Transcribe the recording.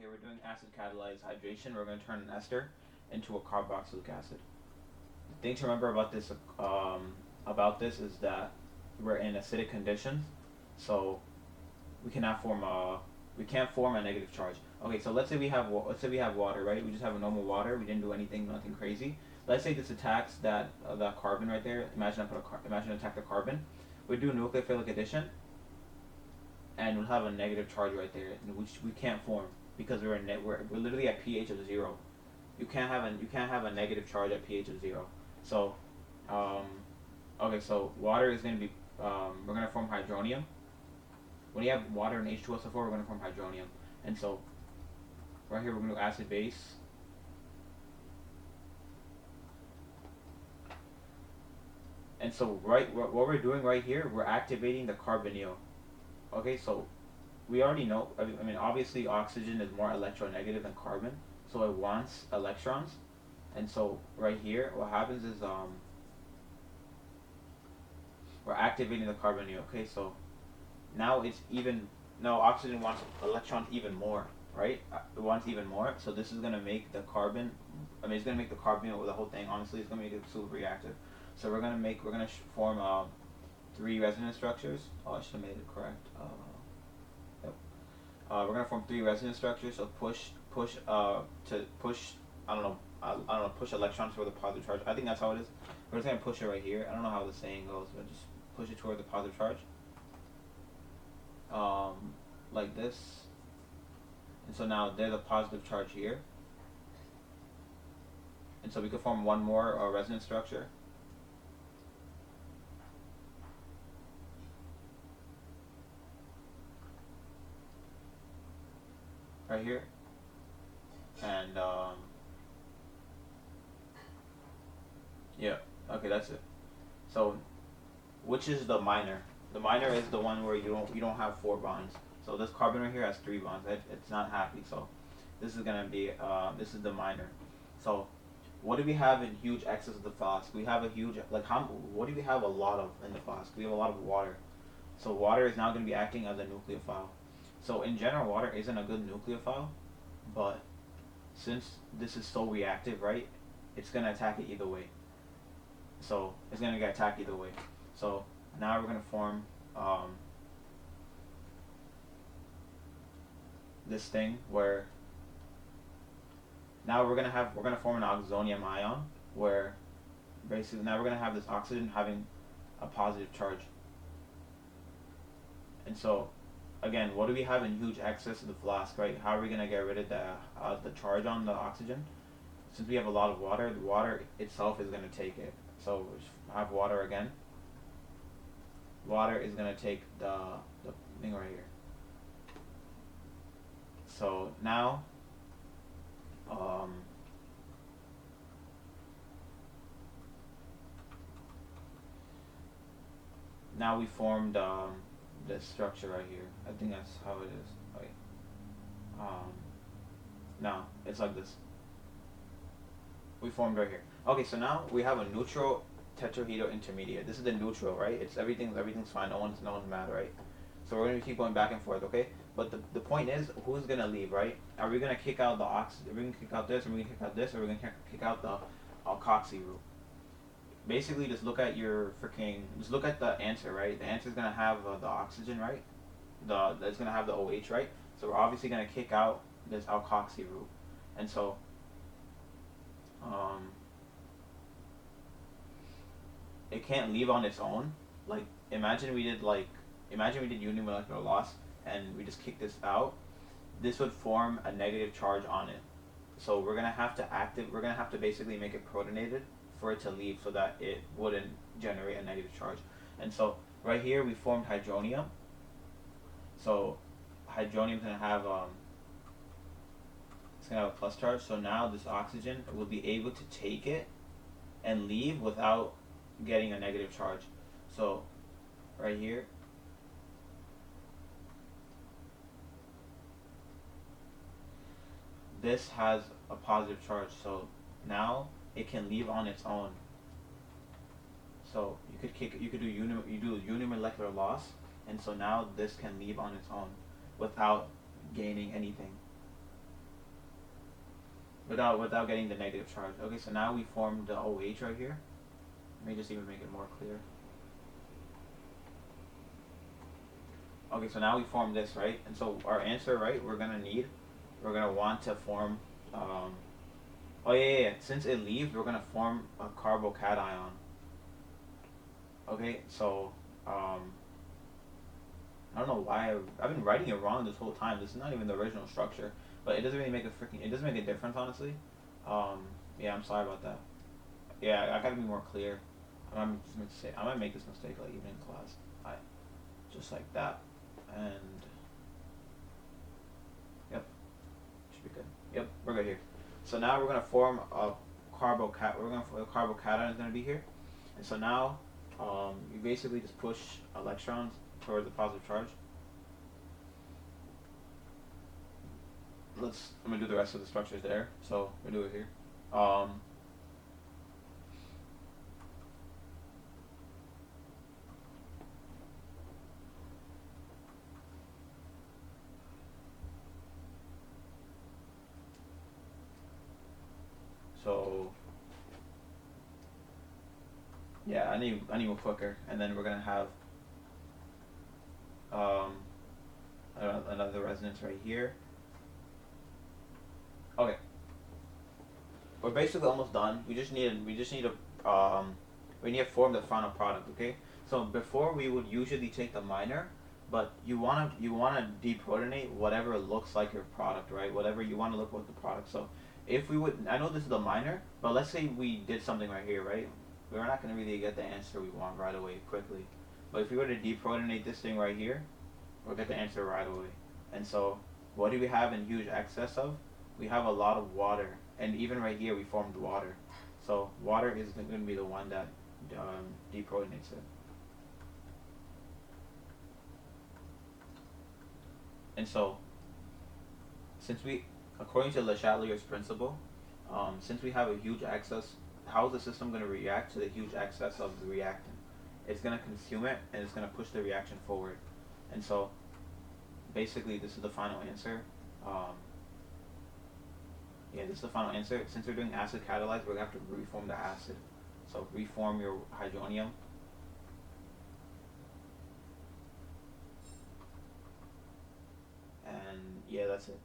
Okay, we're doing acid catalyzed hydration. We're going to turn an ester into a carboxylic acid. The thing to remember about this is that we're in acidic conditions, so we cannot form a we can't form a negative charge. Okay, so let's say we have water, right? We just have a normal water. We didn't do nothing crazy. Let's say this attacks that carbon right there. Imagine attack the carbon. We do nucleophilic addition, and we'll have a negative charge right there, which we can't form because we're literally at pH of 0. You can't have a negative charge at pH of 0. So, um, okay, so water is going to be we're going to form hydronium. When you have water and H2SO4, we're going to form hydronium. And so right here we're going to do acid base. And so what we're doing right here, we're activating the carbonyl. Okay, so we already know. I mean, obviously, oxygen is more electronegative than carbon, so it wants electrons. And so right here, what happens is we're activating the carbonyl. Okay, so now oxygen wants electrons even more, right? It wants even more. So this is gonna make the carbon. I mean, it's gonna make the carbonyl with the whole thing. Honestly, it's gonna make it super reactive. So we're gonna form 3 resonance structures. Oh, I should have made it correct. Yep. We're gonna form 3 resonance structures. So to push. I don't know. Push electrons toward the positive charge. I think that's how it is. We're just gonna push it right here. I don't know how the saying goes, but just push it toward the positive charge. Like this. And so now there's a positive charge here. And so we could form one more resonance structure. Right here. And yeah, okay, that's it. So which is the minor? The minor is the one where you don't have 4 bonds. So this carbon right here has 3 bonds. It's not happy. So this is gonna be this is the minor. So what do we have in huge excess of the flask? We have a huge what do we have a lot of in the flask? We have a lot of water. So water is now going to be acting as a nucleophile. So in general, water isn't a good nucleophile, but since this is so reactive, right, it's going to attack it either way. So it's going to get attacked either way. So now we're going to form this thing where now we're gonna form an oxonium ion where basically now we're gonna have this oxygen having a positive charge. And so again, what do we have in huge excess of the flask, right? How are we gonna get rid of the charge on the oxygen? Since we have a lot of water, the water itself is gonna take it. So we have water again. Water is gonna take the thing right here. So now now we formed this structure right here. I think that's how it is. Wait. No, it's like this. We formed right here. Okay, so now we have a neutral tetrahedral intermediate. This is the neutral, right? Everything's fine. No one's mad, right? So we're gonna keep going back and forth, okay? But the point is, who's gonna leave, right? Are we gonna kick out the oxygen? Are we gonna kick out this? Are we gonna kick out this? Or are we gonna kick out the alkoxy group? Basically, just look at the answer, right? The answer is gonna have the oxygen, right? It's gonna have the OH, right? So we're obviously gonna kick out this alkoxy group, and so it can't leave on its own. Like imagine we did unimolecular loss and we just kick this out. This would form a negative charge on it. So we're gonna have to basically make it protonated for it to leave so that it wouldn't generate a negative charge. And so right here we formed hydronium. So hydronium's gonna have it's gonna have a plus charge. So now this oxygen will be able to take it and leave without getting a negative charge. So right here this has a positive charge, so now it can leave on its own. So you do unimolecular loss, and so now this can leave on its own without gaining anything. without getting the negative charge. Okay, so now we formed the OH right here. Let me just even make it more clear. Okay, so now we form this, right? And so our answer, right, we're gonna want to form, oh yeah. Since it leaves, we're gonna form a carbocation. Okay, so, I don't know why I've been writing it wrong this whole time. This is not even the original structure, but it doesn't really make it doesn't make a difference, honestly. Yeah, I'm sorry about that. Yeah, I gotta be more clear. I might make this mistake like even in class. I just like that, and yep, should be good. Yep, we're good here. So now we're gonna form a the carbocation is gonna be here, and so now, you basically just push electrons towards the positive charge. I'm gonna do the rest of the structures there. So we do it here. So yeah, I need more quicker, and then we're gonna have um another resonance right here. Okay, we're basically almost done. We need to form the final product. Okay, so before we would usually take the minor, but you wanna deprotonate whatever looks like your product, right? Whatever you want to look like the product. So if we would, I know this is the minor, but let's say we did something right here, right? We're not gonna really get the answer we want right away quickly. But if we were to deprotonate this thing right here, we'll get the answer right away. And so, what do we have in huge excess of? We have a lot of water, and even right here we formed water. So water is going to be the one that deprotonates it. And so, according to Le Chatelier's principle, since we have a huge excess, how is the system going to react to the huge excess of the reactant? It's going to consume it, and it's going to push the reaction forward. And so, basically, this is the final answer. Um, Yeah, this is the final answer. Since we're doing acid catalyzed, we're going to have to reform the acid. So reform your hydronium. And yeah, that's it.